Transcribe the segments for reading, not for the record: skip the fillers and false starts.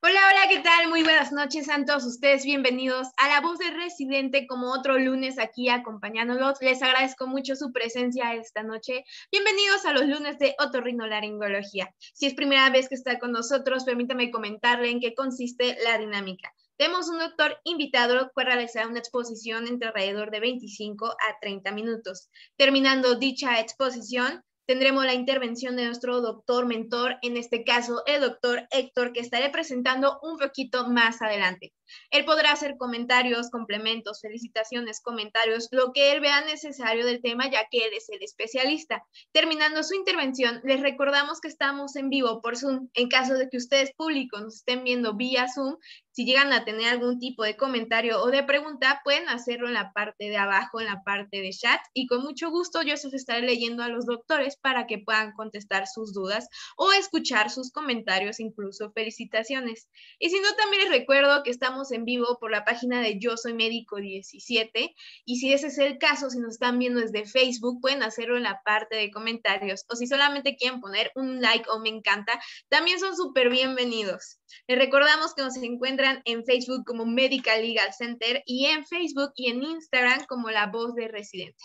Hola, hola, ¿qué tal? Muy buenas noches a todos ustedes. Bienvenidos a La Voz de Residente, como otro lunes aquí acompañándolos. Les agradezco mucho su presencia esta noche. Bienvenidos a los lunes de otorrinolaringología. Si es primera vez que está con nosotros, permítame comentarle en qué consiste la dinámica. Tenemos un doctor invitado que realizará una exposición entre alrededor de 25 a 30 minutos. Terminando dicha exposición, tendremos la intervención de nuestro doctor mentor, en este caso el doctor Héctor, que estaré presentando un poquito más adelante. Él podrá hacer comentarios, complementos, felicitaciones, comentarios, lo que él vea necesario del tema, ya que él es el especialista. Terminando su intervención, les recordamos que estamos en vivo por Zoom. En caso de que ustedes públicos nos estén viendo vía Zoom, si llegan a tener algún tipo de comentario o de pregunta, pueden hacerlo en la parte de abajo, en la parte de chat, y con mucho gusto yo se los estaré leyendo a los doctores para que puedan contestar sus dudas o escuchar sus comentarios, incluso felicitaciones. Y si no, también les recuerdo que estamos en vivo por la página de Yo Soy Médico 17, y si ese es el caso, si nos están viendo desde Facebook, pueden hacerlo en la parte de comentarios, o si solamente quieren poner un like o me encanta, también son súper bienvenidos. Les recordamos que nos encuentran en Facebook como Medical Legal Center y en Facebook y en Instagram como La Voz de Residente.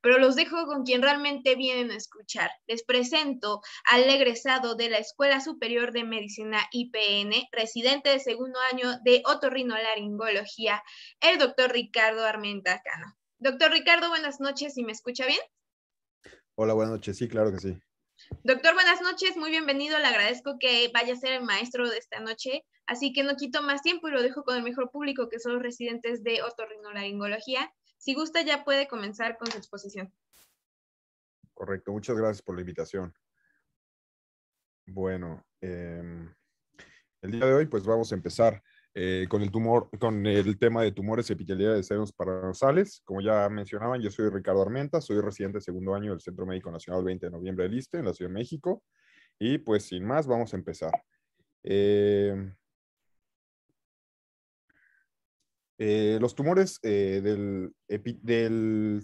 Pero los dejo con quien realmente vienen a escuchar. Les presento al egresado de la Escuela Superior de Medicina IPN, residente de segundo año de otorrinolaringología, el doctor Ricardo Armenta Cano. Doctor Ricardo, buenas noches, ¿y me escucha bien? Hola, buenas noches. Sí, claro que sí. Doctor, buenas noches, muy bienvenido. Le agradezco que vaya a ser el maestro de esta noche, así que no quito más tiempo y lo dejo con el mejor público, que son los residentes de otorrinolaringología. Si gusta, ya puede comenzar con su exposición. Correcto. Muchas gracias por la invitación. Bueno, el día de hoy pues vamos a empezar con el tema de tumores epiteliales de senos paranasales. Como ya mencionaban, yo soy Ricardo Armenta, soy residente de segundo año del Centro Médico Nacional 20 de noviembre del ISSSTE en la Ciudad de México. Y pues sin más, vamos a empezar. Los tumores del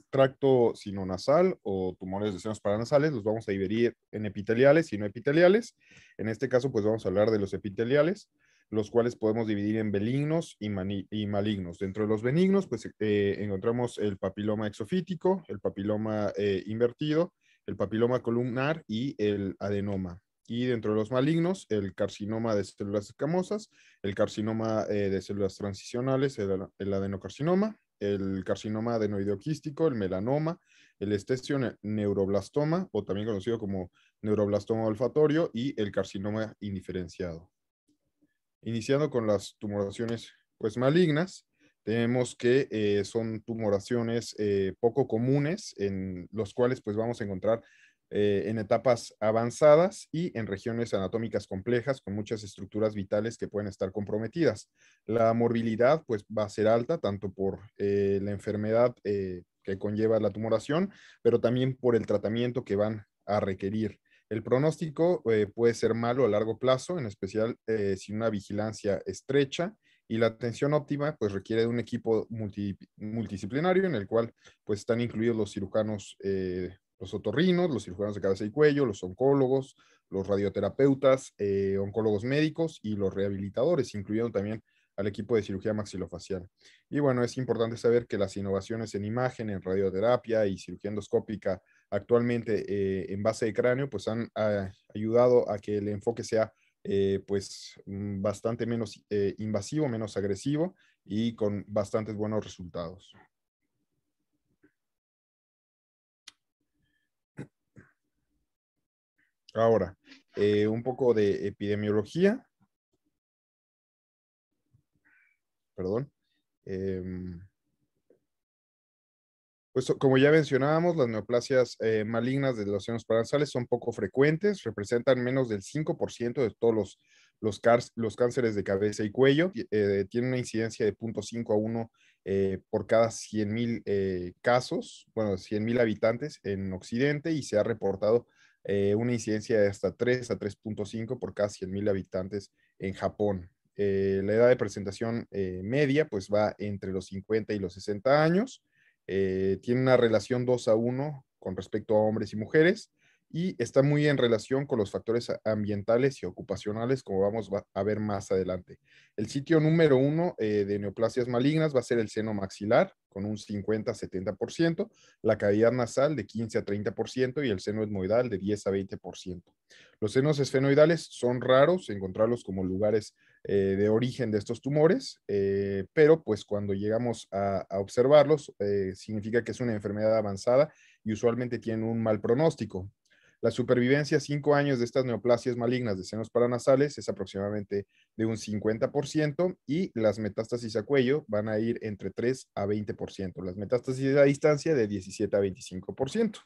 tracto sinonasal o tumores de senos paranasales los vamos a dividir en epiteliales y no epiteliales. En este caso, pues vamos a hablar de los epiteliales, los cuales podemos dividir en benignos y malignos. Dentro de los benignos, pues encontramos el papiloma exofítico, el papiloma invertido, el papiloma columnar y el adenoma. Y dentro de los malignos, el carcinoma de células escamosas, el carcinoma de células transicionales, el adenocarcinoma, el carcinoma adenoideoquístico, el melanoma, el neuroblastoma, o también conocido como neuroblastoma olfatorio, y el carcinoma indiferenciado. Iniciando con las tumoraciones pues malignas, tenemos que son tumoraciones poco comunes, en los cuales pues vamos a encontrar en etapas avanzadas y en regiones anatómicas complejas con muchas estructuras vitales que pueden estar comprometidas. La morbilidad pues va a ser alta tanto por la enfermedad que conlleva la tumoración, pero también por el tratamiento que van a requerir. El pronóstico puede ser malo a largo plazo, en especial sin una vigilancia estrecha, y la atención óptima pues requiere de un equipo multidisciplinario en el cual pues están incluidos los cirujanos, los otorrinos, los cirujanos de cabeza y cuello, los oncólogos, los radioterapeutas, oncólogos médicos y los rehabilitadores, incluyendo también al equipo de cirugía maxilofacial. Y bueno, es importante saber que las innovaciones en imagen, en radioterapia y cirugía endoscópica actualmente en base de cráneo, pues han ayudado a que el enfoque sea pues bastante menos invasivo, menos agresivo y con bastantes buenos resultados. Ahora, un poco de epidemiología. Perdón. Pues como ya mencionábamos, las neoplasias malignas de los senos paranasales son poco frecuentes, representan menos del 5% de todos los cánceres de cabeza y cuello, tienen una incidencia de 0.5 a 1 por cada 100,000 casos, bueno, 100,000 habitantes en Occidente, y se ha reportado una incidencia de hasta 3 a 3.5 por cada 100,000 habitantes en Japón. La edad de presentación media pues va entre los 50 y los 60 años. Tiene una relación 2 a 1 con respecto a hombres y mujeres, y está muy en relación con los factores ambientales y ocupacionales, como vamos a ver más adelante. El sitio número 1 de neoplasias malignas va a ser el seno maxilar, con un 50-70%, la cavidad nasal de 15-30% y el seno etmoidal de 10-20%. Los senos esfenoidales son raros encontrarlos como lugares de origen de estos tumores, pero pues cuando llegamos a observarlos, significa que es una enfermedad avanzada y usualmente tienen un mal pronóstico. La supervivencia a 5 años de estas neoplasias malignas de senos paranasales es aproximadamente de un 50% y las metástasis a cuello van a ir entre 3-20%. Las metástasis a distancia de 17-25%.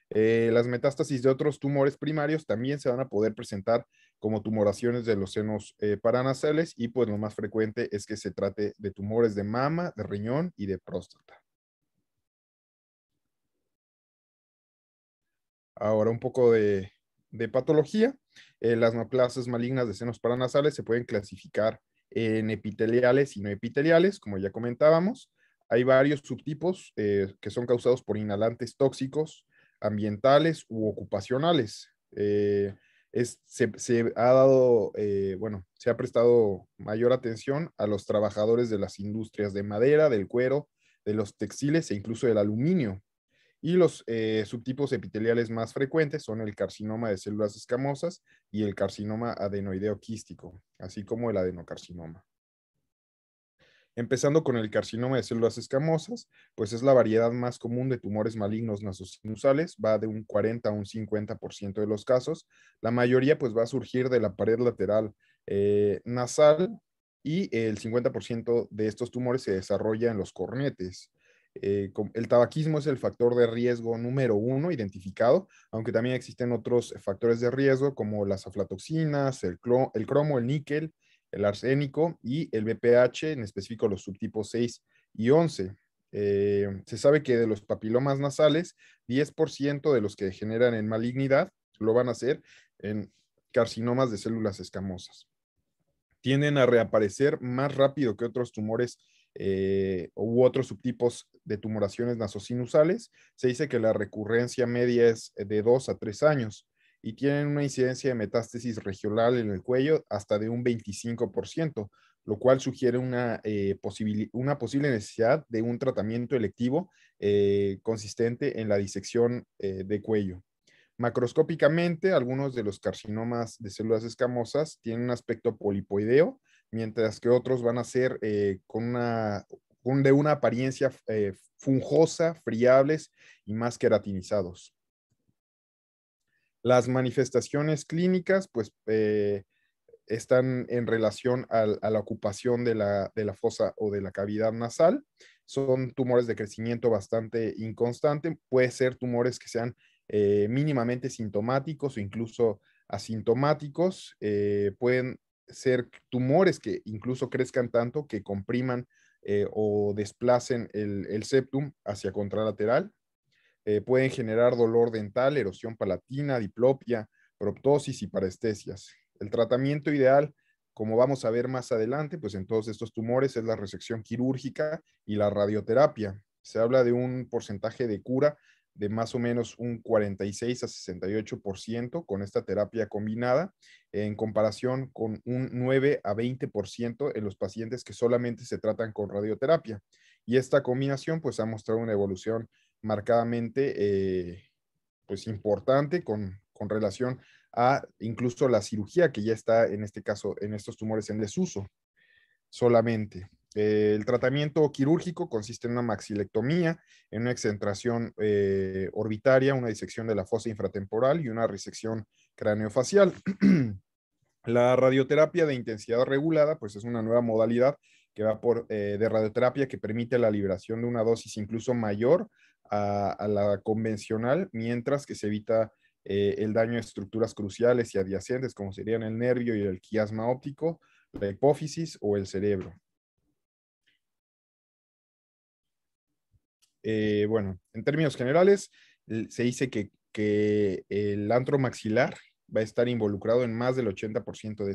Las metástasis de otros tumores primarios también se van a poder presentar como tumoraciones de los senos paranasales y pues lo más frecuente es que se trate de tumores de mama, de riñón y de próstata. Ahora un poco de patología. Las neoplasias malignas de senos paranasales se pueden clasificar en epiteliales y no epiteliales, como ya comentábamos. Hay varios subtipos que son causados por inhalantes tóxicos, ambientales u ocupacionales. Se ha dado, bueno, se ha prestado mayor atención a los trabajadores de las industrias de madera, del cuero, de los textiles e incluso del aluminio. Y los subtipos epiteliales más frecuentes son el carcinoma de células escamosas y el carcinoma adenoideo quístico, así como el adenocarcinoma. Empezando con el carcinoma de células escamosas, pues es la variedad más común de tumores malignos nasosinusales, va de un 40 a un 50% de los casos. La mayoría pues va a surgir de la pared lateral nasal y el 50% de estos tumores se desarrolla en los cornetes. El tabaquismo es el factor de riesgo número 1 identificado, aunque también existen otros factores de riesgo como las aflatoxinas, el cromo, el níquel, el arsénico y el BPH, en específico los subtipos 6 y 11. Se sabe que de los papilomas nasales, 10% de los que degeneran en malignidad lo van a hacer en carcinomas de células escamosas. Tienden a reaparecer más rápido que otros tumores u otros subtipos de tumoraciones nasosinusales. Se dice que la recurrencia media es de 2 a 3 años y tienen una incidencia de metástasis regional en el cuello hasta de un 25%, lo cual sugiere una posible necesidad de un tratamiento electivo consistente en la disección de cuello. Macroscópicamente, algunos de los carcinomas de células escamosas tienen un aspecto polipoideo, mientras que otros van a ser de una apariencia fungosa, friables y más queratinizados. Las manifestaciones clínicas, pues, están en relación a la ocupación de la fosa o de la cavidad nasal. Son tumores de crecimiento bastante inconstante. Puede ser tumores que sean mínimamente sintomáticos o incluso asintomáticos. Pueden ser tumores que incluso crezcan tanto que compriman o desplacen el septum hacia contralateral. Pueden generar dolor dental, erosión palatina, diplopia, proptosis y parestesias. El tratamiento ideal, como vamos a ver más adelante, pues en todos estos tumores es la resección quirúrgica y la radioterapia. Se habla de un porcentaje de cura de más o menos un 46 a 68% con esta terapia combinada, en comparación con un 9 a 20% en los pacientes que solamente se tratan con radioterapia. Y esta combinación pues ha mostrado una evolución marcadamente pues importante con relación a incluso la cirugía que ya está en este caso, en estos tumores en desuso solamente. El tratamiento quirúrgico consiste en una maxilectomía, en una excentración orbitaria, una disección de la fosa infratemporal y una resección craneofacial. La radioterapia de intensidad regulada, pues es una nueva modalidad que va de radioterapia que permite la liberación de una dosis incluso mayor a la convencional, mientras que se evita el daño a estructuras cruciales y adyacentes, como serían el nervio y el quiasma óptico, la hipófisis o el cerebro. Bueno, en términos generales, se dice que el antro maxilar va a estar involucrado en más del 80% de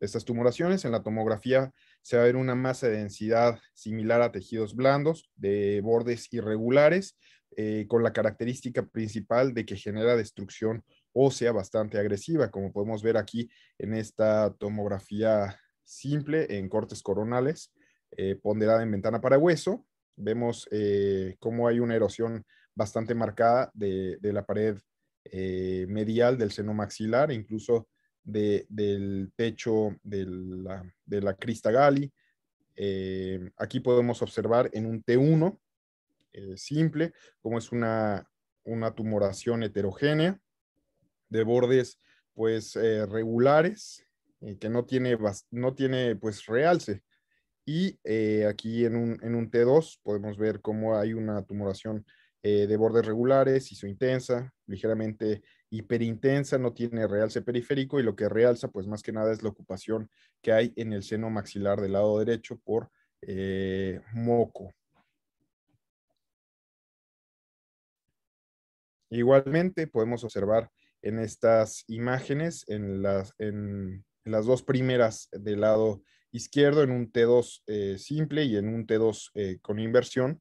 estas tumoraciones. En la tomografía se va a ver una masa de densidad similar a tejidos blandos, de bordes irregulares, con la característica principal de que genera destrucción ósea bastante agresiva, como podemos ver aquí en esta tomografía simple en cortes coronales, ponderada en ventana para hueso. Vemos cómo hay una erosión bastante marcada de la pared medial del seno maxilar, incluso del techo de la crista Galli. Aquí podemos observar en un T1 simple, como es una tumoración heterogénea de bordes pues regulares, que no tiene pues realce. Y aquí en un T2 podemos ver cómo hay una tumoración de bordes regulares, isointensa, ligeramente hiperintensa, no tiene realce periférico, y lo que realza pues más que nada es la ocupación que hay en el seno maxilar del lado derecho por moco. Igualmente podemos observar en estas imágenes, en las dos primeras del lado izquierdo, en un T2 simple y en un T2 con inversión,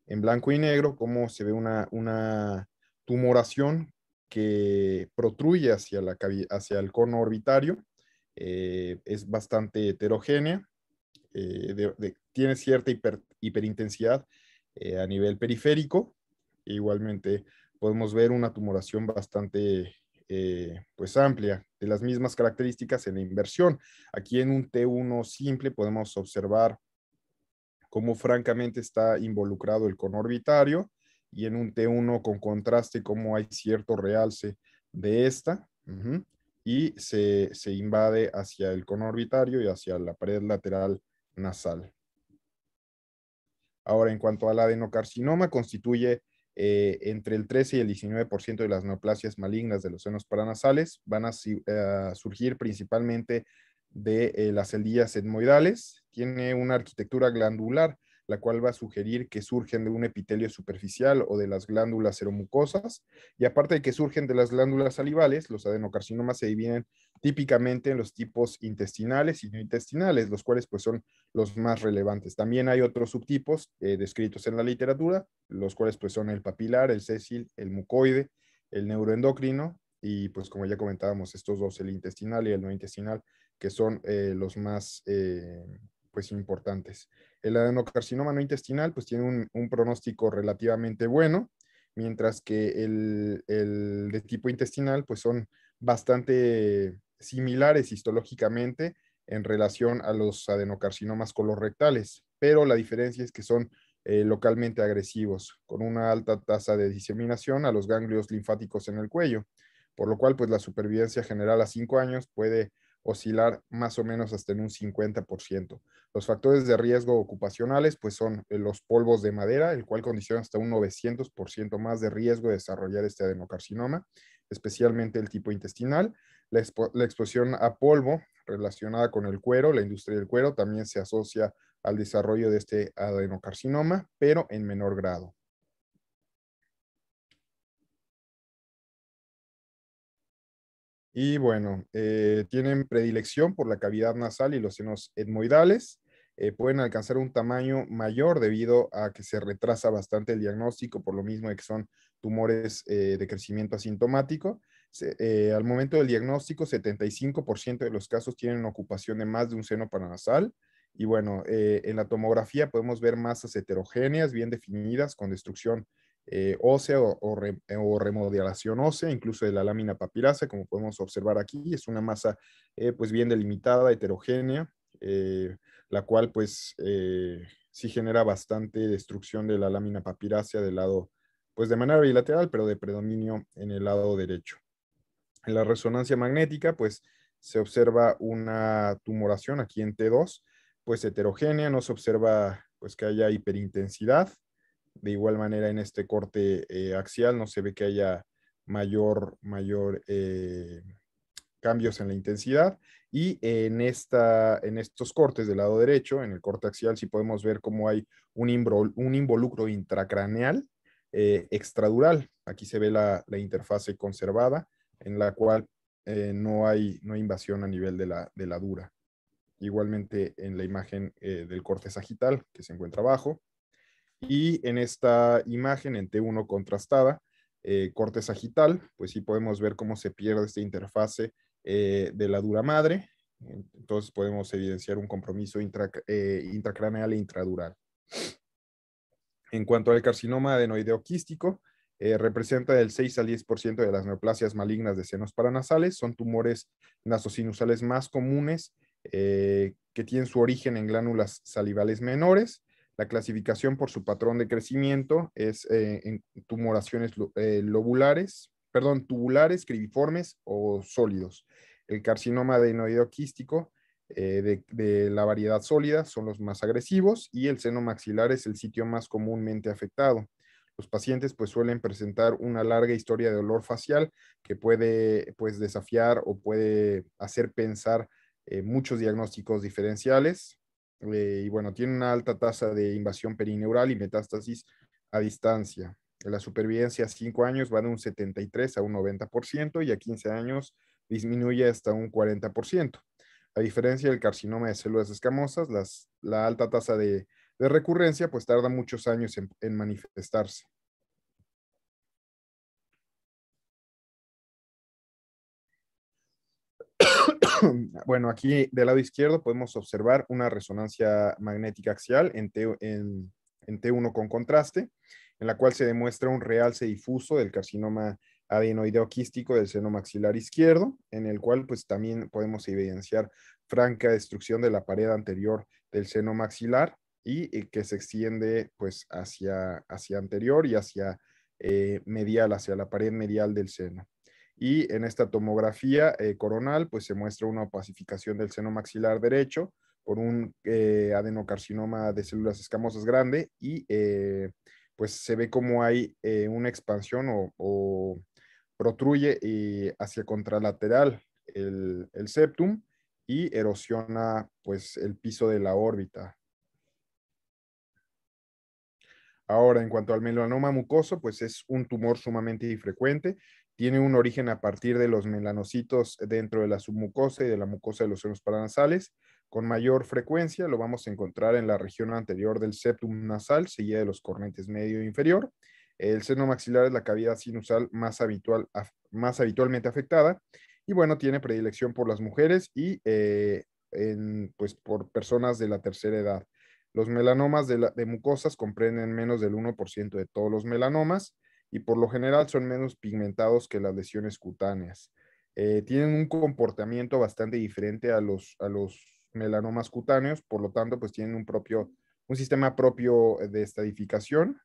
en blanco y negro, cómo se ve una tumoración que protruye hacia el cono orbitario. Es bastante heterogénea, tiene cierta hiperintensidad a nivel periférico. Igualmente podemos ver una tumoración bastante pues amplia, de las mismas características en la inversión. Aquí en un T1 simple podemos observar cómo francamente está involucrado el cono orbitario, y en un T1 con contraste cómo hay cierto realce de esta, y se invade hacia el cono orbitario y hacia la pared lateral nasal. Ahora, en cuanto al adenocarcinoma, constituye entre el 13 y el 19% de las neoplasias malignas de los senos paranasales. Van a surgir principalmente de las celdillas etmoidales. Tiene una arquitectura glandular, la cual va a sugerir que surgen de un epitelio superficial o de las glándulas seromucosas. Y aparte de que surgen de las glándulas salivales, los adenocarcinomas se dividen típicamente en los tipos intestinales y no intestinales, los cuales pues son los más relevantes. También hay otros subtipos descritos en la literatura, los cuales pues son el papilar, el sésil, el mucoide, el neuroendocrino, y pues como ya comentábamos, estos dos, el intestinal y el no intestinal, que son los más pues importantes. El adenocarcinoma no intestinal pues tiene un pronóstico relativamente bueno, mientras que el de tipo intestinal pues son bastante similares histológicamente en relación a los adenocarcinomas colorectales, pero la diferencia es que son localmente agresivos, con una alta tasa de diseminación a los ganglios linfáticos en el cuello, por lo cual pues la supervivencia general a 5 años puede oscilar más o menos hasta en un 50%. Los factores de riesgo ocupacionales pues son los polvos de madera, el cual condiciona hasta un 900% más de riesgo de desarrollar este adenocarcinoma, especialmente el tipo intestinal. La exposición a polvo relacionada con el cuero, la industria del cuero, también se asocia al desarrollo de este adenocarcinoma, pero en menor grado. Y bueno, tienen predilección por la cavidad nasal y los senos etmoidales. Pueden alcanzar un tamaño mayor debido a que se retrasa bastante el diagnóstico, por lo mismo de que son tumores de crecimiento asintomático. Al momento del diagnóstico, 75% de los casos tienen ocupación de más de un seno paranasal. Y bueno, en la tomografía podemos ver masas heterogéneas, bien definidas, con destrucción ósea o remodelación ósea, incluso de la lámina papirácea, como podemos observar aquí. Es una masa pues bien delimitada, heterogénea, la cual pues sí genera bastante destrucción de la lámina papirácea del lado, pues de manera bilateral, pero de predominio en el lado derecho. En la resonancia magnética, pues se observa una tumoración aquí en T2, pues heterogénea, no se observa pues que haya hiperintensidad. De igual manera, en este corte axial no se ve que haya mayor cambios en la intensidad. Y en estos cortes del lado derecho, en el corte axial, sí podemos ver cómo hay un involucro intracraneal extradural. Aquí se ve la interfase conservada, en la cual no hay invasión a nivel de la dura. Igualmente en la imagen del corte sagital, que se encuentra abajo. Y en esta imagen en T1 contrastada, corte sagital, pues sí podemos ver cómo se pierde esta interfase de la dura madre. Entonces podemos evidenciar un compromiso intracraneal e intradural. En cuanto al carcinoma adenoideo quístico, representa del 6 al 10% de las neoplasias malignas de senos paranasales. Son tumores nasosinusales más comunes que tienen su origen en glándulas salivales menores. La clasificación por su patrón de crecimiento es en tumoraciones tubulares, cribiformes o sólidos. El carcinoma adenoideo quístico de la variedad sólida son los más agresivos y el seno maxilar es el sitio más comúnmente afectado. Los pacientes pues suelen presentar una larga historia de dolor facial que puede pues desafiar o puede hacer pensar muchos diagnósticos diferenciales y bueno, tiene una alta tasa de invasión perineural y metástasis a distancia. La supervivencia a 5 años va de un 73 a un 90% y a 15 años disminuye hasta un 40%. A diferencia del carcinoma de células escamosas, la alta tasa de recurrencia pues tarda muchos años en manifestarse. Bueno, aquí del lado izquierdo podemos observar una resonancia magnética axial en T1 con contraste, en la cual se demuestra un realce difuso del carcinoma adenoideo quístico del seno maxilar izquierdo, en el cual pues también podemos evidenciar franca destrucción de la pared anterior del seno maxilar y que se extiende pues hacia anterior y hacia medial, hacia la pared medial del seno. Y en esta tomografía coronal, pues se muestra una opacificación del seno maxilar derecho por un adenocarcinoma de células escamosas grande y pues se ve como hay una expansión o protruye hacia contralateral el septum y erosiona pues el piso de la órbita. Ahora, en cuanto al melanoma mucoso, pues es un tumor sumamente infrecuente. Tiene un origen a partir de los melanocitos dentro de la submucosa y de la mucosa de los senos paranasales. Con mayor frecuencia lo vamos a encontrar en la región anterior del septum nasal, seguida de los cornetes medio e inferior. El seno maxilar es la cavidad sinusal más habitualmente afectada. Y bueno, tiene predilección por las mujeres y pues por personas de la tercera edad. Los melanomas de mucosas comprenden menos del 1% de todos los melanomas y por lo general son menos pigmentados que las lesiones cutáneas. Tienen un comportamiento bastante diferente a los melanomas cutáneos, por lo tanto, pues tienen un sistema propio de estadificación,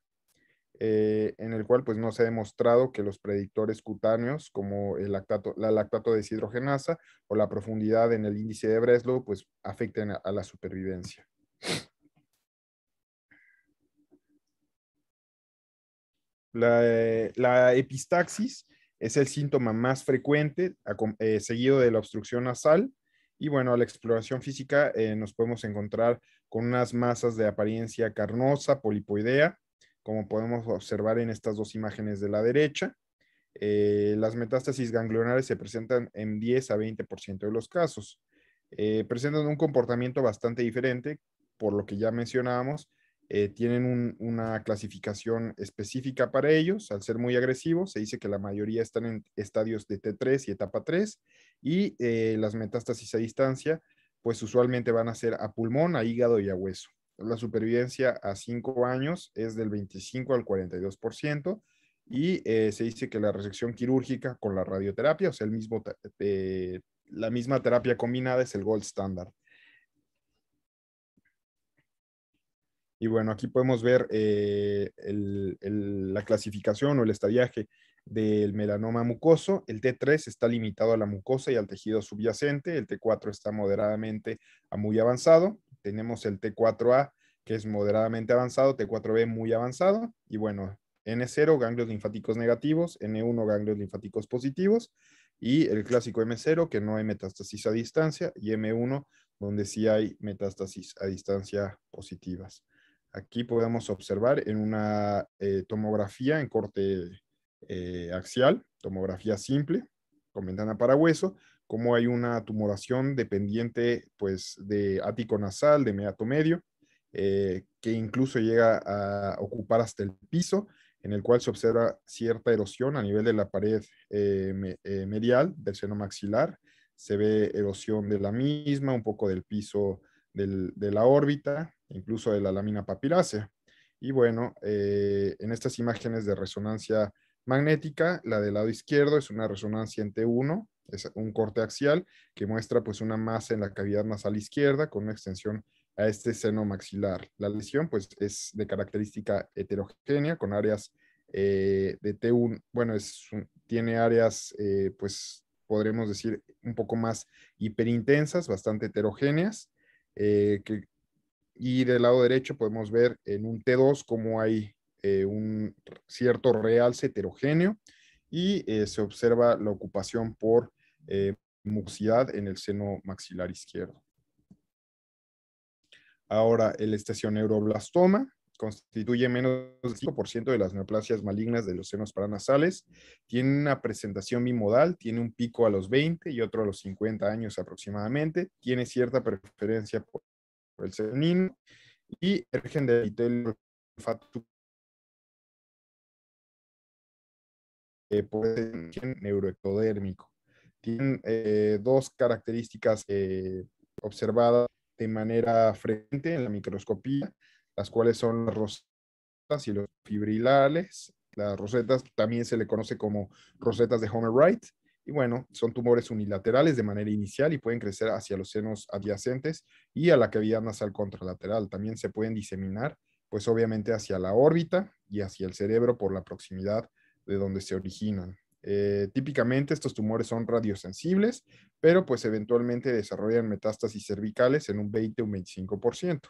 en el cual pues no se ha demostrado que los predictores cutáneos como la lactato deshidrogenasa o la profundidad en el índice de Breslow pues afecten a la supervivencia. La epistaxis es el síntoma más frecuente, seguido de la obstrucción nasal. Y bueno, a la exploración física nos podemos encontrar con unas masas de apariencia carnosa, polipoidea, como podemos observar en estas dos imágenes de la derecha. Las metástasis ganglionares se presentan en 10 a 20% de los casos. Presentan un comportamiento bastante diferente, por lo que ya mencionábamos, tienen una clasificación específica para ellos. Al ser muy agresivos, se dice que la mayoría están en estadios de T3 y etapa 3, y las metástasis a distancia, pues usualmente van a ser a pulmón, a hígado y a hueso. La supervivencia a 5 años es del 25 al 42%, y se dice que la resección quirúrgica con la radioterapia, o sea, la misma terapia combinada es el gold standard. Y bueno, aquí podemos ver la clasificación o el estadiaje del melanoma mucoso. El T3 está limitado a la mucosa y al tejido subyacente. El T4 está moderadamente a muy avanzado. Tenemos el T4A, que es moderadamente avanzado, T4B muy avanzado. Y bueno, N0, ganglios linfáticos negativos, N1, ganglios linfáticos positivos, y el clásico M0, que no hay metástasis a distancia, y M1, donde sí hay metástasis a distancia positivas. Aquí podemos observar en una tomografía en corte axial, tomografía simple, con ventana para hueso, cómo hay una tumoración dependiente pues, de ático nasal, de meato medio, que incluso llega a ocupar hasta el piso, en el cual se observa cierta erosión a nivel de la pared medial del seno maxilar. Se ve erosión de la misma, un poco del piso de la órbita, incluso de la lámina papilácea. Y bueno, en estas imágenes de resonancia magnética, la del lado izquierdo es una resonancia en T1, es un corte axial que muestra pues una masa en la cavidad nasal izquierda con una extensión a este seno maxilar. La lesión pues es de característica heterogénea con áreas de T1, bueno, tiene áreas pues podremos decir un poco más hiperintensas, bastante heterogéneas, y del lado derecho podemos ver en un T2 cómo hay un cierto realce heterogéneo y se observa la ocupación por mucosidad en el seno maxilar izquierdo. Ahora, el estacioneuroblastoma constituye menos del 5% de las neoplasias malignas de los senos paranasales. Tiene una presentación bimodal, tiene un pico a los 20 y otro a los 50 años aproximadamente. Tiene cierta preferencia por el senino y emergen del epitelio olfato por el neuroectodérmico. Tienen dos características observadas de manera frecuente en la microscopía, las cuales son las rosetas y los fibrilales. Las rosetas también se le conoce como rosetas de Homer-Wright. Y bueno, son tumores unilaterales de manera inicial y pueden crecer hacia los senos adyacentes y a la cavidad nasal contralateral. También se pueden diseminar, pues obviamente hacia la órbita y hacia el cerebro por la proximidad de donde se originan. Típicamente estos tumores son radiosensibles, pero pues eventualmente desarrollan metástasis cervicales en un 20 o un 25%.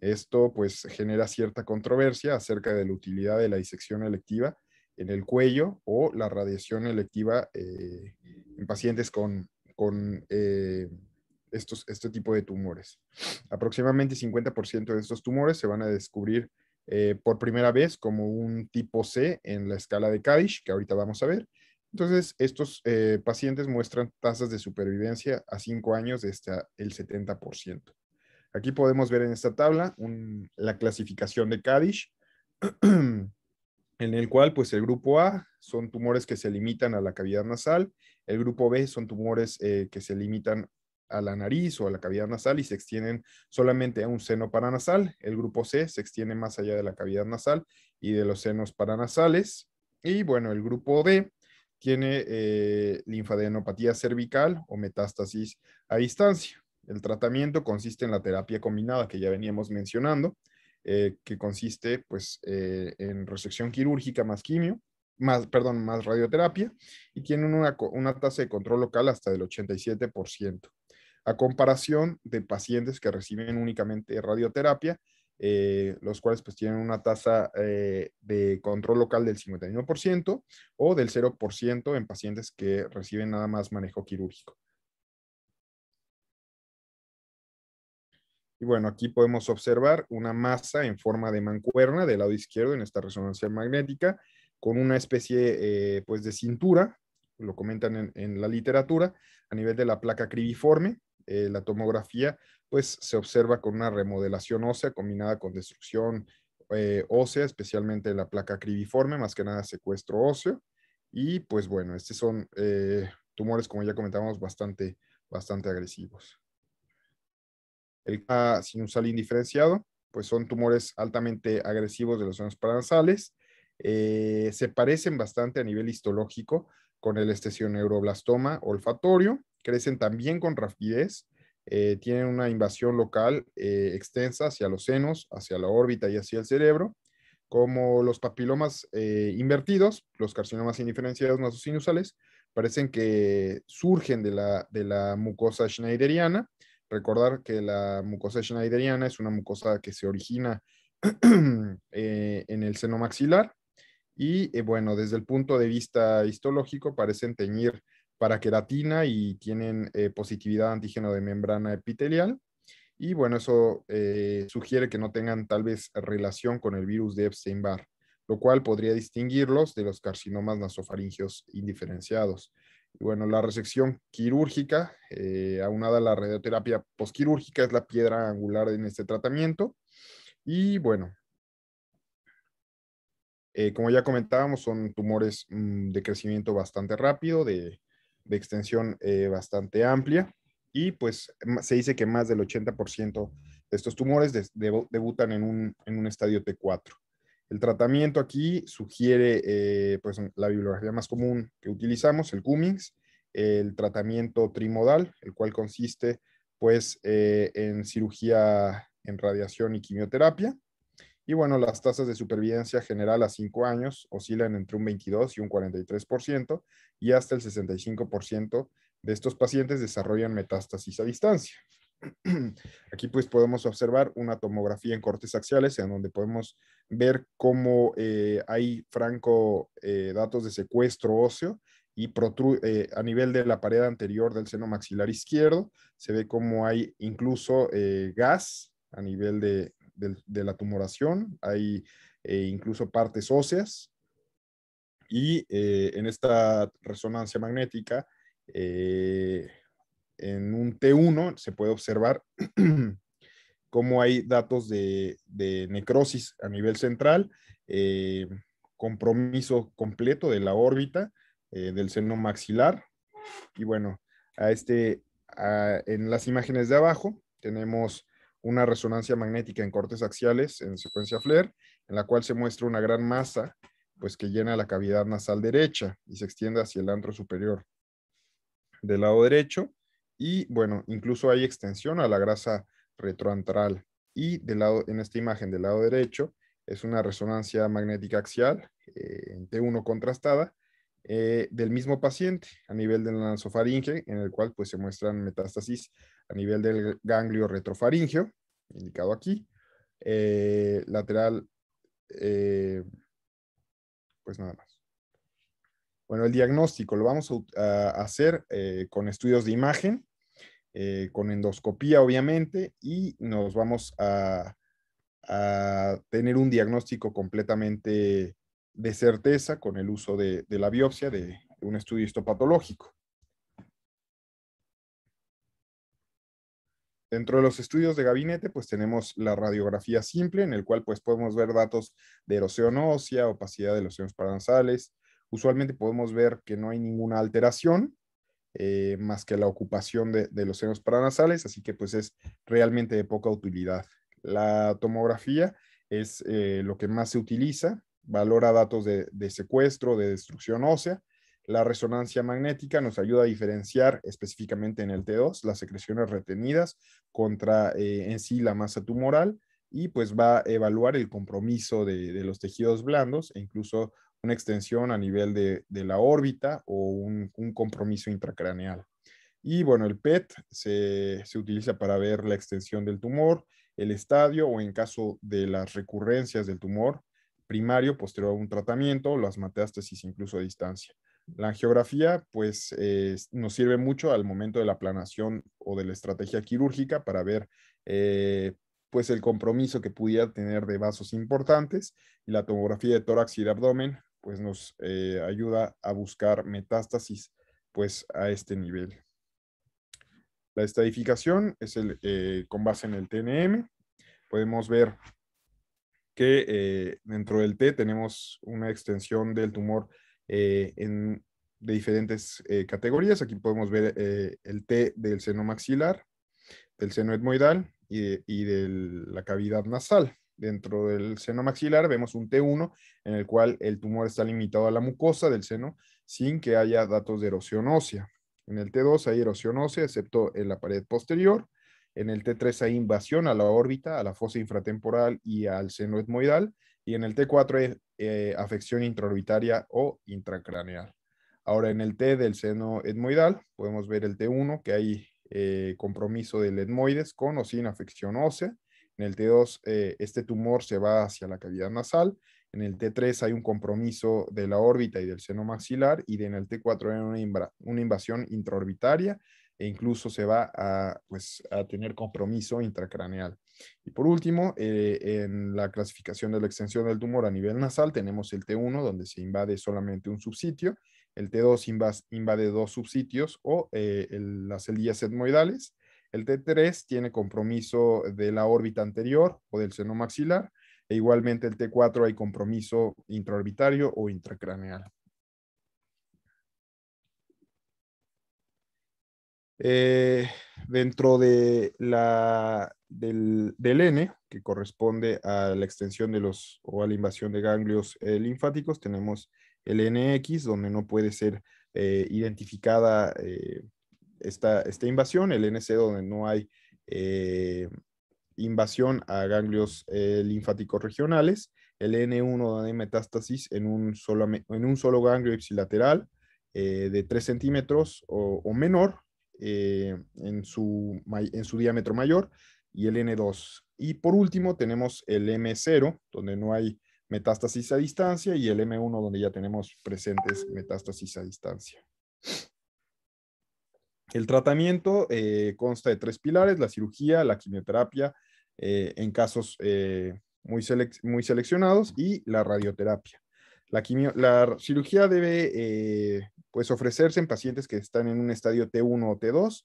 Esto pues genera cierta controversia acerca de la utilidad de la disección electiva en el cuello o la radiación electiva en pacientes con este tipo de tumores. Aproximadamente 50% de estos tumores se van a descubrir por primera vez como un tipo C en la escala de Kadish, que ahorita vamos a ver. Entonces, estos pacientes muestran tasas de supervivencia a 5 años de hasta el 70%. Aquí podemos ver en esta tabla la clasificación de Kadish, en el cual pues el grupo A son tumores que se limitan a la cavidad nasal, el grupo B son tumores que se limitan a la nariz o a la cavidad nasal y se extienden solamente a un seno paranasal, el grupo C se extiende más allá de la cavidad nasal y de los senos paranasales, y bueno, el grupo D tiene linfadenopatía cervical o metástasis a distancia. El tratamiento consiste en la terapia combinada que ya veníamos mencionando, que consiste pues en resección quirúrgica más quimio, más radioterapia, y tienen una tasa de control local hasta del 87%. A comparación de pacientes que reciben únicamente radioterapia, los cuales pues tienen una tasa de control local del 51% o del 0% en pacientes que reciben nada más manejo quirúrgico. Y bueno, aquí podemos observar una masa en forma de mancuerna del lado izquierdo en esta resonancia magnética, con una especie pues de cintura, lo comentan en la literatura, a nivel de la placa cribiforme. La tomografía pues se observa con una remodelación ósea combinada con destrucción ósea, especialmente de la placa cribiforme, más que nada secuestro óseo. Y pues bueno, estos son tumores, como ya comentamos, bastante agresivos. El sinusal indiferenciado, pues son tumores altamente agresivos de los senos paranasales. Se parecen bastante a nivel histológico con el estesioneuroblastoma olfatorio, crecen también con rapidez, tienen una invasión local extensa hacia los senos, hacia la órbita y hacia el cerebro. Como los papilomas invertidos, los carcinomas indiferenciados nasosinusales, parecen que surgen de la mucosa schneideriana. Recordar que la mucosa schneideriana es una mucosa que se origina en el seno maxilar y bueno, desde el punto de vista histológico parecen teñir para queratina y tienen positividad antígeno de membrana epitelial. Y bueno, eso sugiere que no tengan tal vez relación con el virus de Epstein-Barr, lo cual podría distinguirlos de los carcinomas nasofaringeos indiferenciados. Y bueno, la resección quirúrgica, aunada a la radioterapia posquirúrgica, es la piedra angular en este tratamiento. Y bueno, como ya comentábamos, son tumores de crecimiento bastante rápido, de extensión bastante amplia, y pues se dice que más del 80% de estos tumores debutan en un estadio T4. El tratamiento aquí sugiere pues la bibliografía más común que utilizamos, el Cummings, el tratamiento trimodal, el cual consiste pues en cirugía en radiación y quimioterapia. Y bueno, las tasas de supervivencia general a 5 años oscilan entre un 22 y un 43%, y hasta el 65% de estos pacientes desarrollan metástasis a distancia. Aquí pues podemos observar una tomografía en cortes axiales en donde podemos ver cómo hay datos de secuestro óseo y a nivel de la pared anterior del seno maxilar izquierdo se ve como hay incluso gas a nivel de la tumoración, hay incluso partes óseas, y en esta resonancia magnética en un T1 se puede observar cómo hay datos de necrosis a nivel central, eh, compromiso completo de la órbita del seno maxilar. Y bueno, en las imágenes de abajo tenemos una resonancia magnética en cortes axiales en secuencia FLAIR, en la cual se muestra una gran masa pues que llena la cavidad nasal derecha y se extiende hacia el antro superior del lado derecho. Y bueno, incluso hay extensión a la grasa retroantral. Y en esta imagen del lado derecho es una resonancia magnética axial en T1 contrastada del mismo paciente a nivel del nasofaringe, en el cual pues se muestran metástasis a nivel del ganglio retrofaringeo, indicado aquí, lateral, pues nada más. Bueno, el diagnóstico lo vamos a hacer con estudios de imagen, con endoscopía obviamente, y nos vamos a tener un diagnóstico completamente de certeza con el uso de la biopsia de un estudio histopatológico. Dentro de los estudios de gabinete, pues tenemos la radiografía simple, en el cual pues podemos ver datos de erosión ósea, opacidad de los senos paranasales. Usualmente podemos ver que no hay ninguna alteración, más que la ocupación de los senos paranasales, así que pues es realmente de poca utilidad. La tomografía es lo que más se utiliza, valora datos de secuestro, de destrucción ósea. La resonancia magnética nos ayuda a diferenciar específicamente en el T2 las secreciones retenidas contra en sí la masa tumoral, y pues va a evaluar el compromiso de los tejidos blandos e incluso una extensión a nivel de la órbita o un compromiso intracraneal. Y bueno, el PET se utiliza para ver la extensión del tumor, el estadio o en caso de las recurrencias del tumor primario posterior a un tratamiento, las metástasis incluso a distancia. La angiografía pues nos sirve mucho al momento de la planeación o de la estrategia quirúrgica para ver pues el compromiso que pudiera tener de vasos importantes, y la tomografía de tórax y de abdomen pues nos ayuda a buscar metástasis pues a este nivel. La estadificación es con base en el TNM. Podemos ver que dentro del T tenemos una extensión del tumor de diferentes categorías. Aquí podemos ver el T del seno maxilar, del seno etmoidal y de la cavidad nasal. Dentro del seno maxilar vemos un T1 en el cual el tumor está limitado a la mucosa del seno sin que haya datos de erosión ósea. En el T2 hay erosión ósea, excepto en la pared posterior. En el T3 hay invasión a la órbita, a la fosa infratemporal y al seno etmoidal. Y en el T4 hay afección intraorbitaria o intracraneal. Ahora, en el T del seno etmoidal podemos ver el T1, que hay compromiso del etmoides con o sin afección ósea. En el T2, este tumor se va hacia la cavidad nasal. En el T3 hay un compromiso de la órbita y del seno maxilar, y en el T4 hay una invasión intraorbitaria, e incluso se va pues, a tener compromiso intracraneal. Y por último, en la clasificación de la extensión del tumor a nivel nasal, tenemos el T1, donde se invade solamente un subsitio, el T2 invade dos subsitios o las celdillas etmoidales, El T3 tiene compromiso de la órbita anterior o del seno maxilar, e igualmente el T4 hay compromiso intraorbitario o intracraneal. Dentro de del N, que corresponde a la extensión de los o a la invasión de ganglios linfáticos, tenemos el NX, donde no puede ser identificada esta invasión, el NC, donde no hay invasión a ganglios linfáticos regionales, el N1, donde hay metástasis en un solo ganglio ipsilateral de 3 centímetros o menor, en su diámetro mayor, y el N2. Y por último tenemos el M0, donde no hay metástasis a distancia, y el M1, donde ya tenemos presentes metástasis a distancia. El tratamiento consta de 3 pilares: la cirugía, la quimioterapia en casos muy seleccionados, y la radioterapia. La cirugía debe pues ofrecerse en pacientes que están en un estadio T1 o T2.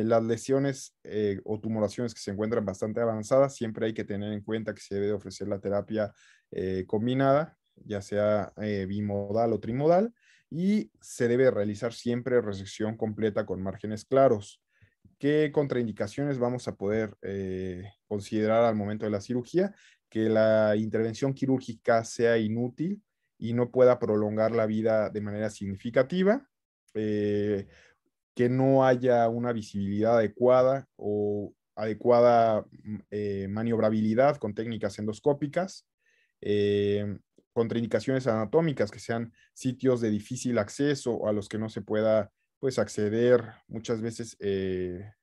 Las lesiones o tumoraciones que se encuentran bastante avanzadas, siempre hay que tener en cuenta que se debe ofrecer la terapia combinada, ya sea bimodal o trimodal, y se debe realizar siempre resección completa con márgenes claros. ¿Qué contraindicaciones vamos a poder considerar al momento de la cirugía? Que la intervención quirúrgica sea inútil y no pueda prolongar la vida de manera significativa, que no haya una visibilidad adecuada o adecuada maniobrabilidad con técnicas endoscópicas, contraindicaciones anatómicas, que sean sitios de difícil acceso a los que no se pueda pues acceder muchas veces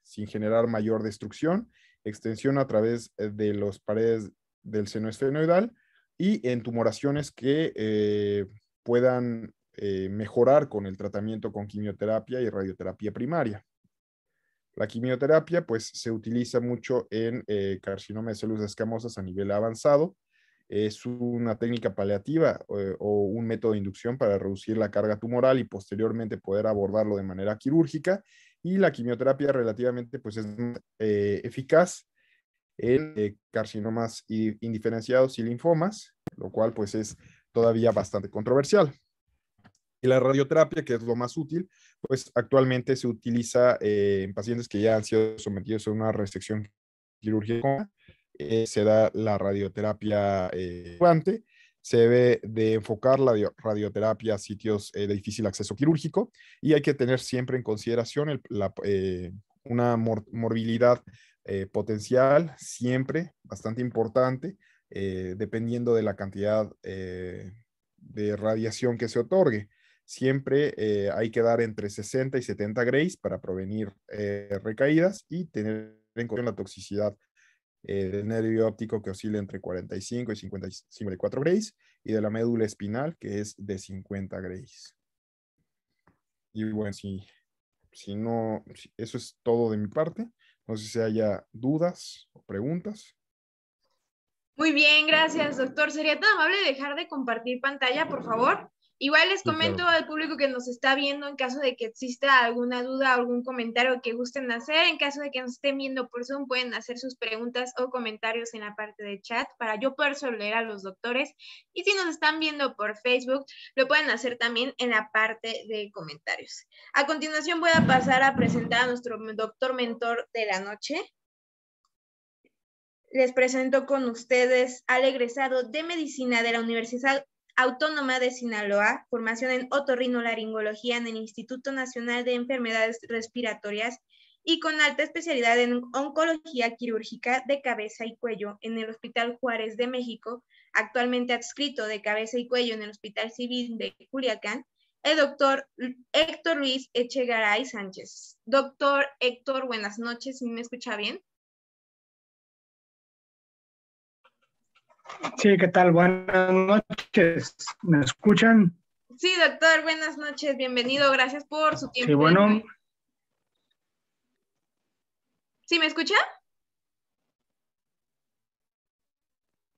sin generar mayor destrucción, extensión a través de las paredes del seno esfenoidal, y en tumoraciones que puedan mejorar con el tratamiento con quimioterapia y radioterapia primaria. La quimioterapia pues se utiliza mucho en carcinoma de células escamosas a nivel avanzado. Es una técnica paliativa o un método de inducción para reducir la carga tumoral y posteriormente poder abordarlo de manera quirúrgica. Y la quimioterapia relativamente pues es eficaz en carcinomas indiferenciados y linfomas, lo cual pues es todavía bastante controversial. Y la radioterapia, que es lo más útil, pues actualmente se utiliza en pacientes que ya han sido sometidos a una resección quirúrgica. Se da la radioterapia se debe de enfocar la radioterapia a sitios de difícil acceso quirúrgico, y hay que tener siempre en consideración una morbilidad potencial, siempre bastante importante, dependiendo de la cantidad de radiación que se otorgue. Siempre hay que dar entre 60 y 70 grays para prevenir recaídas, y tener en cuenta la toxicidad del nervio óptico, que oscila entre 45 y 54 grays, y de la médula espinal, que es de 50 grays. Y bueno, si no, eso es todo de mi parte. No sé si haya dudas o preguntas. Muy bien, gracias, doctor. ¿Sería tan amable de dejar de compartir pantalla, por favor? Igual les Sí, comento claro. al público que nos está viendo, en caso de que exista alguna duda o algún comentario que gusten hacer, en caso de que nos estén viendo por Zoom, pueden hacer sus preguntas o comentarios en la parte de chat para yo poder leer a los doctores. Y si nos están viendo por Facebook, lo pueden hacer también en la parte de comentarios. A continuación voy a pasar a presentar a nuestro doctor mentor de la noche. Les presento con ustedes al egresado de Medicina de la Universidad Autónoma de Sinaloa, formación en otorrinolaringología en el Instituto Nacional de Enfermedades Respiratorias y con alta especialidad en oncología quirúrgica de cabeza y cuello en el Hospital Juárez de México, actualmente adscrito de cabeza y cuello en el Hospital Civil de Culiacán, el doctor Héctor Luis Echegaray Sánchez. Doctor Héctor, buenas noches, ¿me escucha bien? Sí, ¿qué tal? Buenas noches. ¿Me escuchan? Sí, doctor, buenas noches, bienvenido, gracias por su tiempo. Sí, bueno. ¿Sí me escucha?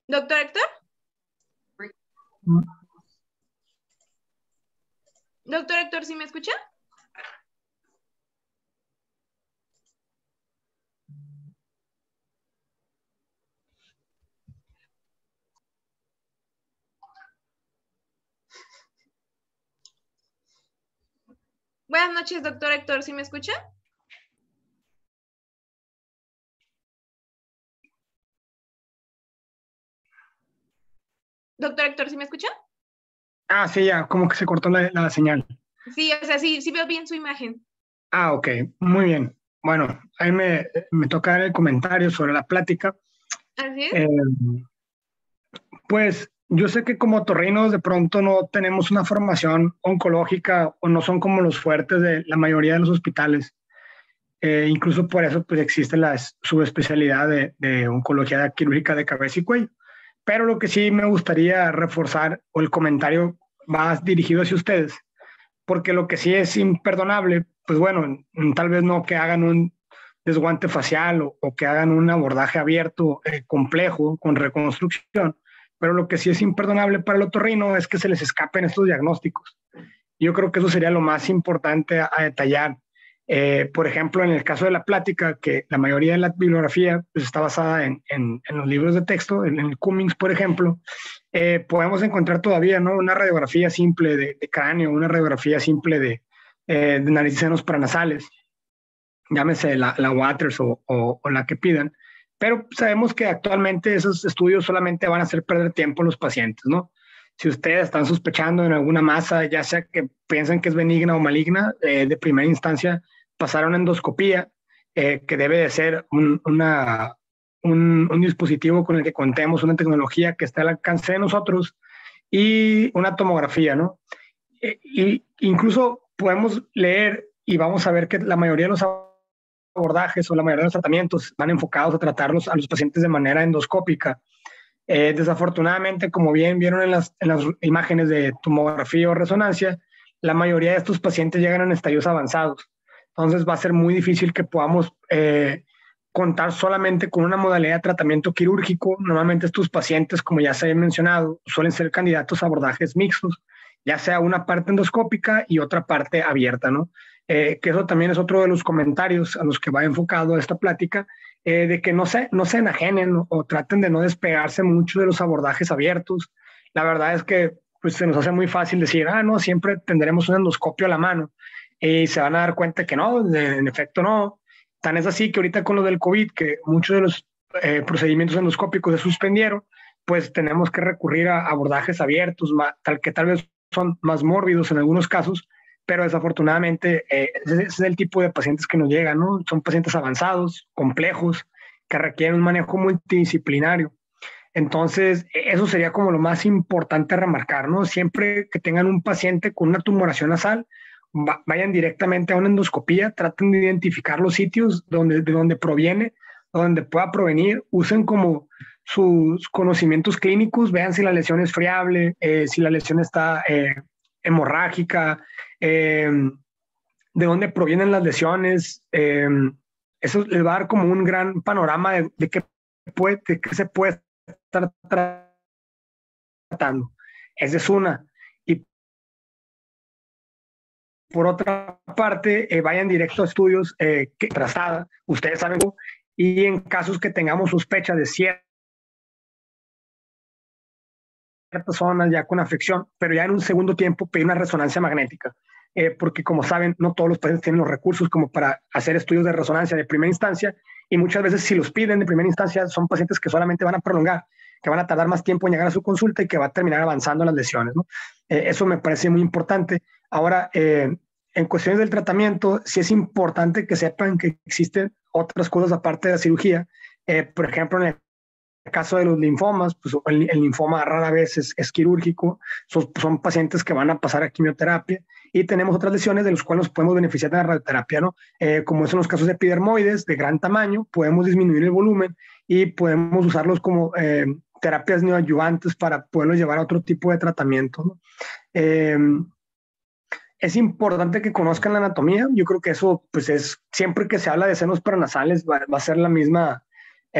¿Doctor Héctor? Doctor Héctor, ¿sí me escucha? Buenas noches, doctor Héctor, ¿sí me escucha? Doctor Héctor, ¿sí me escucha? Ah, sí, ya, como que se cortó la señal. Sí, o sea, sí veo bien su imagen. Ah, ok, muy bien. Bueno, ahí me toca dar el comentario sobre la plática. Así es. Eh, pues yo sé que como torrinos de pronto no tenemos una formación oncológica o no son como los fuertes de la mayoría de los hospitales. Incluso por eso pues existe la subespecialidad de oncología quirúrgica de cabeza y cuello. Pero lo que sí me gustaría reforzar, o el comentario más dirigido hacia ustedes, porque lo que sí es imperdonable, pues bueno, tal vez no que hagan un desguante facial o que hagan un abordaje abierto, complejo, con reconstrucción, pero lo que sí es imperdonable para el otorrino es que se les escapen estos diagnósticos. Yo creo que eso sería lo más importante a detallar. Por ejemplo, en el caso de la plática, que la mayoría de la bibliografía pues, está basada en los libros de texto, en el Cummings, por ejemplo, podemos encontrar todavía, ¿no?, una radiografía simple de cráneo, una radiografía simple de nariz y senos paranasales, llámese la Waters o la que pidan, pero sabemos que actualmente esos estudios solamente van a hacer perder tiempo a los pacientes, ¿no? Si ustedes están sospechando en alguna masa, ya sea que piensan que es benigna o maligna, de primera instancia pasar a una endoscopía, que debe de ser un dispositivo con el que contemos, una tecnología que esté al alcance de nosotros, y una tomografía, ¿no? Y incluso podemos leer y vamos a ver que la mayoría de los abordajes o la mayoría de los tratamientos van enfocados a tratarlos a los pacientes de manera endoscópica. Desafortunadamente, como bien vieron en las imágenes de tomografía o resonancia, la mayoría de estos pacientes llegan en estadios avanzados. Entonces va a ser muy difícil que podamos contar solamente con una modalidad de tratamiento quirúrgico. Normalmente estos pacientes, como ya se ha mencionado, suelen ser candidatos a abordajes mixtos, ya sea una parte endoscópica y otra parte abierta, ¿no? Que eso también es otro de los comentarios a los que va enfocado esta plática, de que no se enajenen o traten de no despegarse mucho de los abordajes abiertos. La verdad es que pues, se nos hace muy fácil decir, no, siempre tendremos un endoscopio a la mano, y se van a dar cuenta que no, en efecto no. Tan es así que ahorita con lo del COVID, que muchos de los procedimientos endoscópicos se suspendieron, pues tenemos que recurrir a abordajes abiertos, tal vez son más mórbidos en algunos casos, pero desafortunadamente ese es el tipo de pacientes que nos llegan, ¿no? Son pacientes avanzados, complejos, que requieren un manejo multidisciplinario. Entonces, eso sería como lo más importante a remarcar, ¿no? Siempre que tengan un paciente con una tumoración nasal, vayan directamente a una endoscopía, traten de identificar los sitios de donde proviene, donde pueda provenir, usen como sus conocimientos clínicos, vean si la lesión es friable, si la lesión está hemorrágica, de dónde provienen las lesiones. Eso les va a dar como un gran panorama de qué se puede estar tratando. Esa es una. Y por otra parte, vayan directo a estudios que trazada, ustedes saben, y en casos que tengamos sospecha de ciertas zonas ya con afección, pero ya en un segundo tiempo pedir una resonancia magnética, porque como saben, no todos los pacientes tienen los recursos como para hacer estudios de resonancia de primera instancia, y muchas veces si los piden de primera instancia son pacientes que solamente van a prolongar, que van a tardar más tiempo en llegar a su consulta y que va a terminar avanzando las lesiones, ¿no? Eso me parece muy importante. Ahora, en cuestiones del tratamiento, sí es importante que sepan que existen otras cosas aparte de la cirugía. Por ejemplo, en el caso de los linfomas, pues el linfoma rara vez es quirúrgico, son pacientes que van a pasar a quimioterapia, y tenemos otras lesiones de las cuales nos podemos beneficiar de la radioterapia, ¿no? Como son los casos de epidermoides de gran tamaño, podemos disminuir el volumen y podemos usarlos como terapias neoadyuvantes para poderlos llevar a otro tipo de tratamiento, ¿no? Es importante que conozcan la anatomía. Yo creo que eso, pues siempre que se habla de senos paranasales, va a ser la misma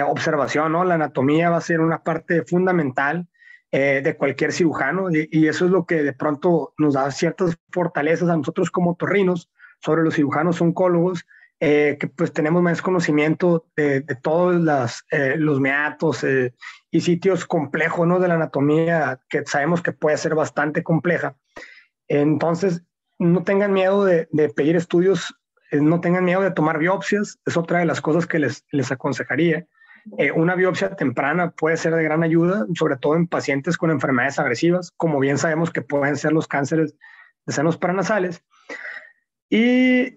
observación, ¿no? La anatomía va a ser una parte fundamental de cualquier cirujano, y eso es lo que de pronto nos da ciertas fortalezas a nosotros como otorrinos sobre los cirujanos oncólogos, que pues tenemos más conocimiento de todos los meatos y sitios complejos, ¿no?, de la anatomía, que sabemos que puede ser bastante compleja. Entonces, no tengan miedo de pedir estudios, no tengan miedo de tomar biopsias, es otra de las cosas que les aconsejaría. Una biopsia temprana puede ser de gran ayuda, sobre todo en pacientes con enfermedades agresivas, como bien sabemos que pueden ser los cánceres de senos paranasales. Y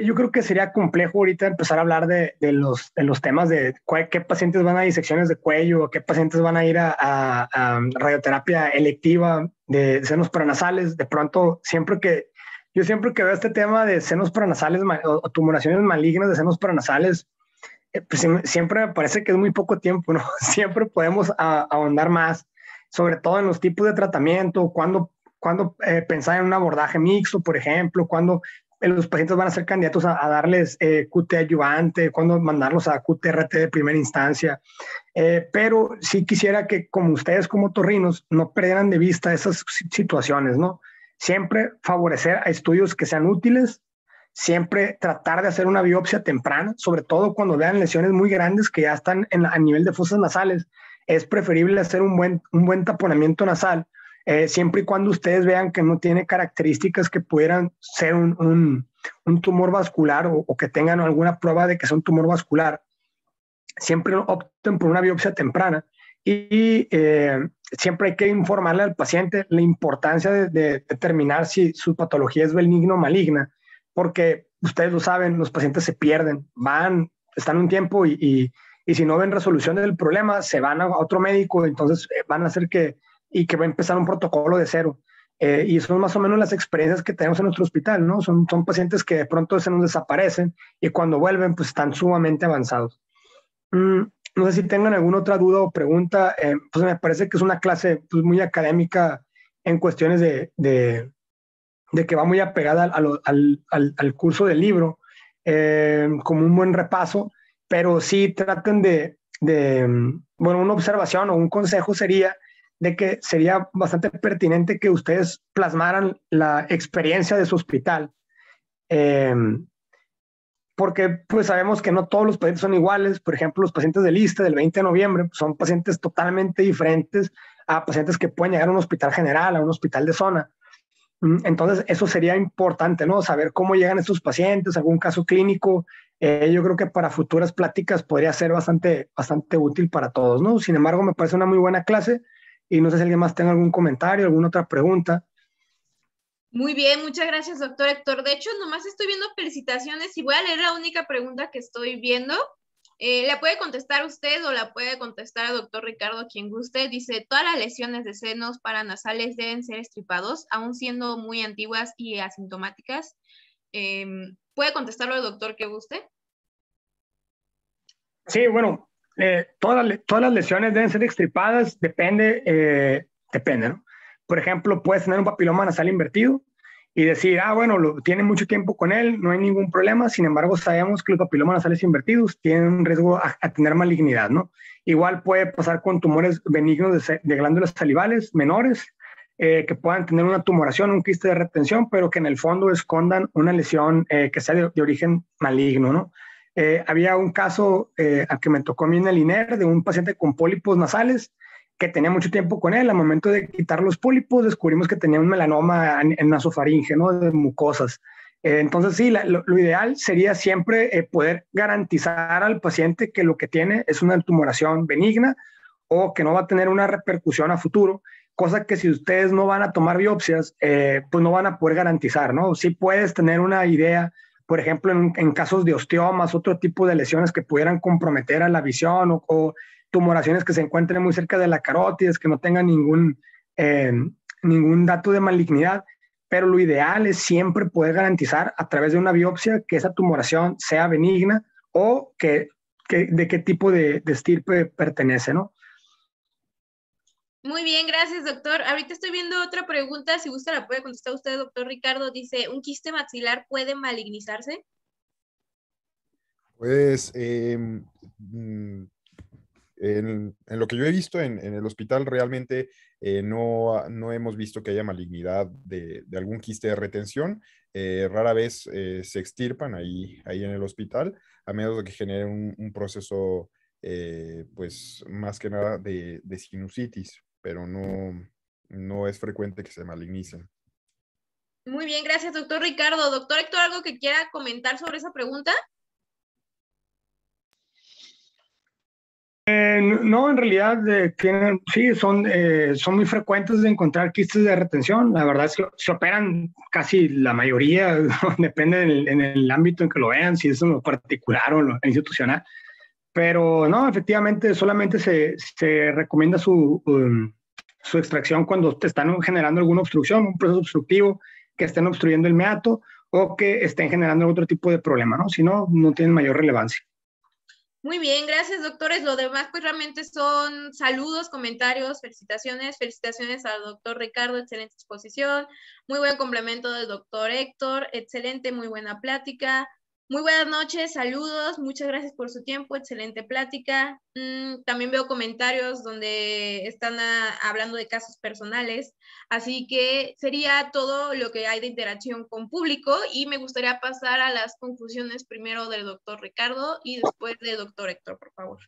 yo creo que sería complejo ahorita empezar a hablar de los temas de qué pacientes van a disecciones de cuello, qué pacientes van a ir a radioterapia electiva de senos paranasales. De pronto, yo siempre que veo este tema de senos paranasales o tumoraciones malignas de senos paranasales, pues siempre me parece que es muy poco tiempo, ¿no? Siempre podemos ahondar más, sobre todo en los tipos de tratamiento, cuando pensar en un abordaje mixto, por ejemplo, cuando los pacientes van a ser candidatos a darles QT ayudante, cuando mandarlos a QTRT de primera instancia. Pero sí quisiera que, como ustedes como otorrinos, no perdieran de vista esas situaciones, ¿no? Siempre favorecer a estudios que sean útiles, siempre tratar de hacer una biopsia temprana, sobre todo cuando vean lesiones muy grandes que ya están a nivel de fosas nasales. Es preferible hacer un buen taponamiento nasal, siempre y cuando ustedes vean que no tiene características que pudieran ser un tumor vascular o que tengan alguna prueba de que es un tumor vascular. Siempre opten por una biopsia temprana y siempre hay que informarle al paciente la importancia de determinar si su patología es benigna o maligna, porque ustedes lo saben, los pacientes se pierden, están un tiempo y si no ven resolución del problema, se van a otro médico, entonces van a hacer que va a empezar un protocolo de cero. Y son más o menos las experiencias que tenemos en nuestro hospital, ¿no? Son pacientes que de pronto se nos desaparecen y cuando vuelven, pues están sumamente avanzados. No sé si tengan alguna otra duda o pregunta. Pues me parece que es una clase pues, muy académica en cuestiones de que va muy apegada al curso del libro, como un buen repaso, pero sí traten bueno, una observación o un consejo sería de que sería bastante pertinente que ustedes plasmaran la experiencia de su hospital. Eh, Porque pues sabemos que no todos los pacientes son iguales. Por ejemplo, los pacientes del ISSSTE del 20 de noviembre pues, son pacientes totalmente diferentes a pacientes que pueden llegar a un hospital general, a un hospital de zona. Entonces, eso sería importante, ¿no? Saber cómo llegan estos pacientes, algún caso clínico. Yo creo que para futuras pláticas podría ser bastante útil para todos, ¿no? Sin embargo, me parece una muy buena clase y no sé si alguien más tenga algún comentario, alguna otra pregunta. Muy bien, muchas gracias, doctor Héctor. De hecho, nomás estoy viendo felicitaciones y voy a leer la única pregunta que estoy viendo. ¿La puede contestar usted o la puede contestar el doctor Ricardo, quien guste? Dice, ¿todas las lesiones de senos paranasales deben ser estripados, aun siendo muy antiguas y asintomáticas? ¿Puede contestarlo el doctor que guste? Sí, bueno, todas las lesiones deben ser extirpadas, depende, ¿no? Por ejemplo, puedes tener un papiloma nasal invertido y decir, bueno, tiene mucho tiempo con él, no hay ningún problema. Sin embargo, sabemos que los papilomas nasales invertidos tienen un riesgo a tener malignidad, ¿no? Igual puede pasar con tumores benignos de glándulas salivales menores, que puedan tener una tumoración, un quiste de retención, pero que en el fondo escondan una lesión que sea de origen maligno, ¿no? Había un caso al que me tocó a mí en el INER de un paciente con pólipos nasales que tenía mucho tiempo con él. Al momento de quitar los pólipos, descubrimos que tenía un melanoma en nasofaringe, ¿no? De mucosas. Entonces, sí, lo ideal sería siempre poder garantizar al paciente que lo que tiene es una tumoración benigna o que no va a tener una repercusión a futuro, cosa que si ustedes no van a tomar biopsias, pues no van a poder garantizar, ¿no? Sí puedes tener una idea, por ejemplo, en casos de osteomas, otro tipo de lesiones que pudieran comprometer a la visión o tumoraciones que se encuentren muy cerca de la carótides, que no tengan ningún dato de malignidad, pero lo ideal es siempre poder garantizar a través de una biopsia que esa tumoración sea benigna o de qué tipo de estirpe pertenece, ¿no? Muy bien, gracias, doctor. Ahorita estoy viendo otra pregunta, si gusta la puede contestar usted, doctor Ricardo. Dice, ¿un quiste maxilar puede malignizarse? Pues en lo que yo he visto en el hospital, realmente no hemos visto que haya malignidad de algún quiste de retención. Rara vez se extirpan ahí en el hospital, a menos de que genere un proceso, pues más que nada de sinusitis, pero no es frecuente que se malignicen. Muy bien, gracias, doctor Ricardo. Doctor Héctor, ¿algo que quiera comentar sobre esa pregunta? No, en realidad sí, son muy frecuentes de encontrar quistes de retención. La verdad es que se operan casi la mayoría, depende en el ámbito en que lo vean, si es en lo particular o en lo institucional. Pero no, efectivamente, solamente se recomienda su extracción cuando te están generando alguna obstrucción, un proceso obstructivo, que estén obstruyendo el meato o que estén generando otro tipo de problema, ¿no? Si no, no tienen mayor relevancia. Muy bien, gracias, doctores. Lo demás, pues realmente son saludos, comentarios, felicitaciones. Felicitaciones al doctor Ricardo, excelente exposición. Muy buen complemento del doctor Héctor, excelente, muy buena plática. Muy buenas noches, saludos, muchas gracias por su tiempo, excelente plática. También veo comentarios donde están hablando de casos personales, así que sería todo lo que hay de interacción con público y me gustaría pasar a las conclusiones primero del doctor Ricardo y después del doctor Héctor, por favor.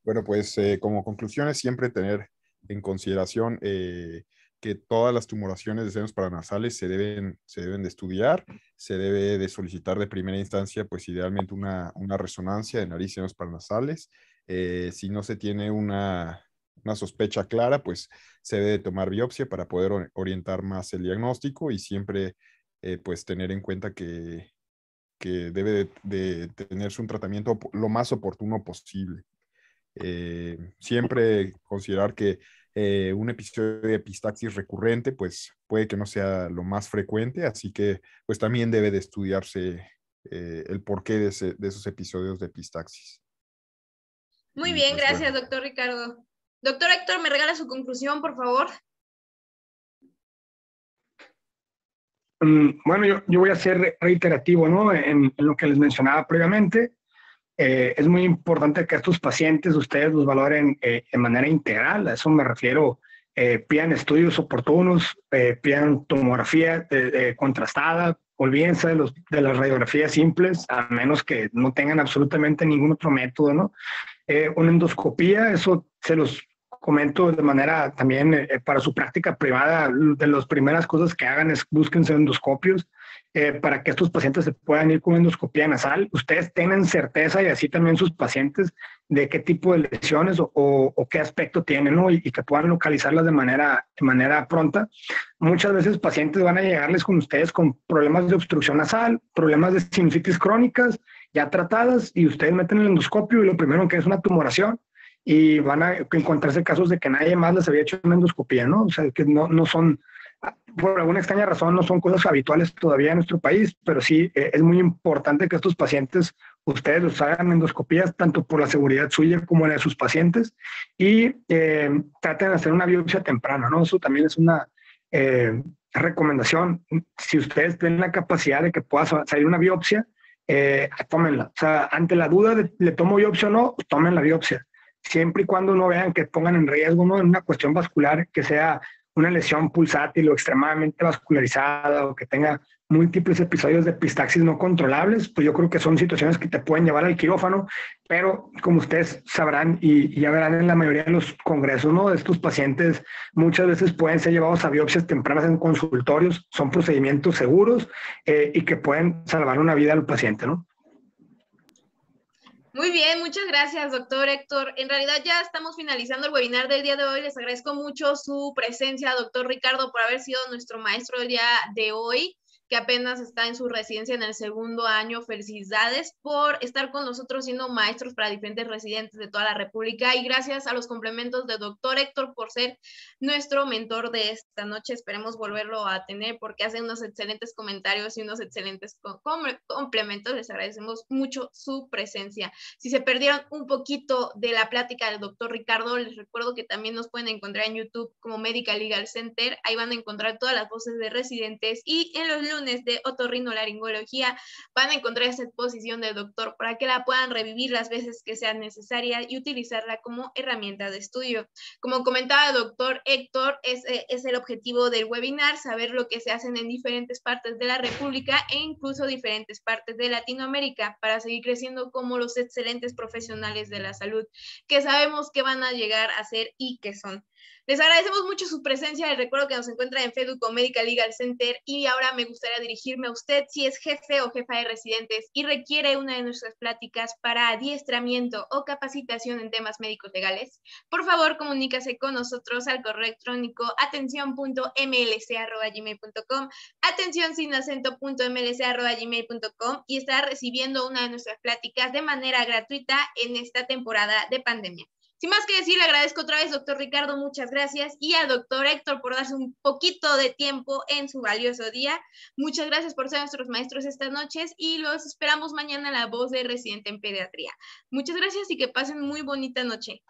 Bueno, pues como conclusiones, siempre tener en consideración que todas las tumoraciones de senos paranasales se deben de estudiar, se debe de solicitar de primera instancia, pues idealmente una resonancia de nariz y senos paranasales. Si no se tiene una sospecha clara, pues se debe de tomar biopsia para poder orientar más el diagnóstico y siempre pues tener en cuenta que debe de tenerse un tratamiento lo más oportuno posible. Siempre considerar que un episodio de epistaxis recurrente, pues puede que no sea lo más frecuente, así que pues también debe de estudiarse el porqué de esos episodios de epistaxis. Muy Y bien, pues, gracias, bueno. doctor Ricardo. Doctor Héctor, ¿me regala su conclusión, por favor? Bueno, yo voy a ser reiterativo, ¿no? En lo que les mencionaba previamente. Es muy importante que estos pacientes ustedes los valoren de manera integral. A eso me refiero. Pidan estudios oportunos, pidan tomografía contrastada, olvídense de las radiografías simples, a menos que no tengan absolutamente ningún otro método, ¿no? Una endoscopía, eso se los comento de manera también para su práctica privada. De las primeras cosas que hagan es búsquense endoscopios para que estos pacientes se puedan ir con endoscopía nasal. Ustedes tienen certeza y así también sus pacientes de qué tipo de lesiones o qué aspecto tienen, ¿no? Y que puedan localizarlas de manera pronta. Muchas veces pacientes van a llegarles con ustedes con problemas de obstrucción nasal, problemas de sinusitis crónicas ya tratadas y ustedes meten el endoscopio y lo primero que es una tumoración y van a encontrarse casos de que nadie más les había hecho una endoscopía, ¿no? O sea, que no son, por alguna extraña razón, no son cosas habituales todavía en nuestro país, pero sí es muy importante que estos pacientes, ustedes los hagan endoscopías tanto por la seguridad suya como la de sus pacientes y traten de hacer una biopsia temprana, ¿no? Eso también es una recomendación. Si ustedes tienen la capacidad de que pueda salir una biopsia, tómenla. O sea, ante la duda de le tomo biopsia o no, pues tomen la biopsia. Siempre y cuando no vean que pongan en riesgo, ¿no? En una cuestión vascular, que sea una lesión pulsátil o extremadamente vascularizada o que tenga múltiples episodios de epistaxis no controlables, pues yo creo que son situaciones que te pueden llevar al quirófano, pero como ustedes sabrán y ya verán en la mayoría de los congresos, ¿no? De estos pacientes muchas veces pueden ser llevados a biopsias tempranas en consultorios, son procedimientos seguros y que pueden salvar una vida al paciente, ¿no? Muy bien, muchas gracias, doctor Héctor. En realidad ya estamos finalizando el webinar del día de hoy. Les agradezco mucho su presencia, doctor Ricardo, por haber sido nuestro maestro el día de hoy, que apenas está en su residencia en el segundo año. Felicidades por estar con nosotros siendo maestros para diferentes residentes de toda la República y gracias a los complementos de doctor Héctor por ser nuestro mentor de esta noche. Esperemos volverlo a tener porque hace unos excelentes comentarios y unos excelentes complementos. Les agradecemos mucho su presencia. Si se perdieron un poquito de la plática del doctor Ricardo, les recuerdo que también nos pueden encontrar en YouTube como Medical Legal Center. Ahí van a encontrar todas las voces de residentes y en los lunes de otorrinolaringología van a encontrar esa exposición del doctor para que la puedan revivir las veces que sea necesaria y utilizarla como herramienta de estudio. Como comentaba el doctor Héctor, es el objetivo del webinar, saber lo que se hacen en diferentes partes de la República e incluso diferentes partes de Latinoamérica para seguir creciendo como los excelentes profesionales de la salud que sabemos que van a llegar a ser y que son. Les agradecemos mucho su presencia. Les recuerdo que nos encuentra en FEDUCO Medical Legal Center y ahora me gustaría dirigirme a usted si es jefe o jefa de residentes y requiere una de nuestras pláticas para adiestramiento o capacitación en temas médicos legales. Por favor, comunícase con nosotros al correo electrónico atención.mlc@gmail.com, atención.mlc@gmail.com y estará recibiendo una de nuestras pláticas de manera gratuita en esta temporada de pandemia. Sin más que decir, le agradezco otra vez, doctor Ricardo, muchas gracias, y al doctor Héctor por darse un poquito de tiempo en su valioso día. Muchas gracias por ser nuestros maestros estas noches y los esperamos mañana en La Voz de Residente en Pediatría. Muchas gracias y que pasen muy bonita noche.